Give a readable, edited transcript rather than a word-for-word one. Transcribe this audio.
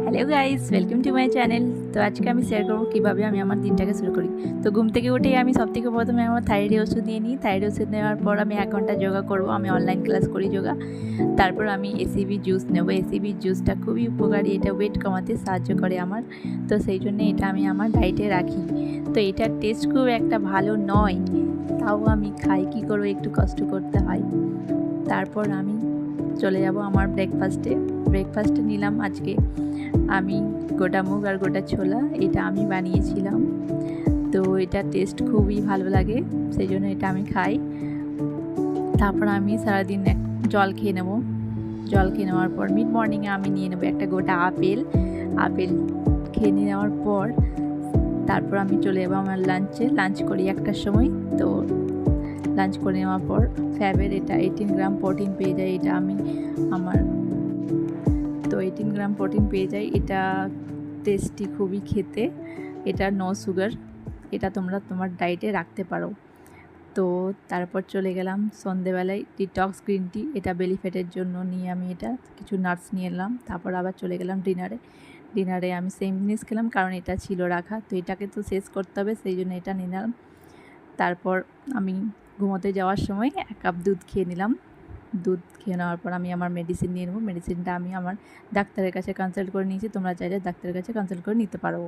Hello guys, welcome to my channel. তো আজকে আমি শেয়ার করবো কীভাবে আমি আমার দিনটাকে শুরু করি। তো ঘুম থেকে উঠেই আমি সবথেকে প্রথমে আমার থাইরয়েড ওষুধ নিয়ে নিই। থাইরয়েড ওষুধ নেওয়ার পর আমি 1 ঘন্টা যোগা করব। আমি অনলাইন ক্লাস করি যোগা। তারপর আমি এসিবি জুস নেব। এসিবি জুসটা খুবই উপকারী, এটা ওয়েট কমাতে সাহায্য করে আমার। তো সেই জন্য এটা আমি আমার ডায়েটে রাখি। তো এটার টেস্ট খুব একটা ভালো নয়, তাও আমি খাই, কী করবো, একটু কষ্ট করতে হয়। তারপর আমি চলে যাব আমার ব্রেকফাস্টে নিলাম আজকে আমি গোটা মুগ আর গোটা ছোলা, এটা আমি বানিয়েছিলাম। তো এটা টেস্ট খুবই ভালো লাগে, সেই জন্য এটা আমি খাই। তারপর আমি সারাদিন জল খেয়ে নেব। জল খেয়ে নেওয়ার পর মিড মর্নিংয়ে আমি নিয়ে নেব একটা গোটা আপেল খেয়ে নেওয়ার পর তারপর আমি চলে যাবো আমার লাঞ্চ করি 1টার সময়। তো লাঞ্চ করে নেওয়ার পর ফ্যাবের এটা 18 গ্রাম প্রোটিন পেয়ে যাই, এটা আমি আমার 18 গ্রাম প্রোটিন পেয়ে যাই। এটা টেস্টি খুবই খেতে, এটা নো সুগার, এটা তোমরা তোমার ডায়েটে রাখতে পারো। তো তারপর চলে গেলাম সন্ধেবেলায় ডিটক্স গ্রিন টি, এটা বেলি ফ্যাটের জন্য নিয়ে আমি এটা কিছু নাটস নিয়ে এলাম। তারপর আবার চলে গেলাম ডিনারে আমি সেম জিনিস খেলাম, কারণ এটা ছিল রাখা, তো এটাকে তো শেষ করতে হবে, সেই জন্য এটা নিলাম। তারপর আমি ঘুমোতে যাওয়ার সময় 1 কাপ দুধ খেয়ে নিলাম। দুধ খেয়ে নেওয়ার পর আমি আমার মেডিসিন নিয়ে নেবো। মেডিসিনটা আমি আমার ডাক্তারের কাছে কনসাল্ট করে নিয়েছি, তোমরা চাইলে ডাক্তারের কাছে কনসাল্ট করে নিতে পারো।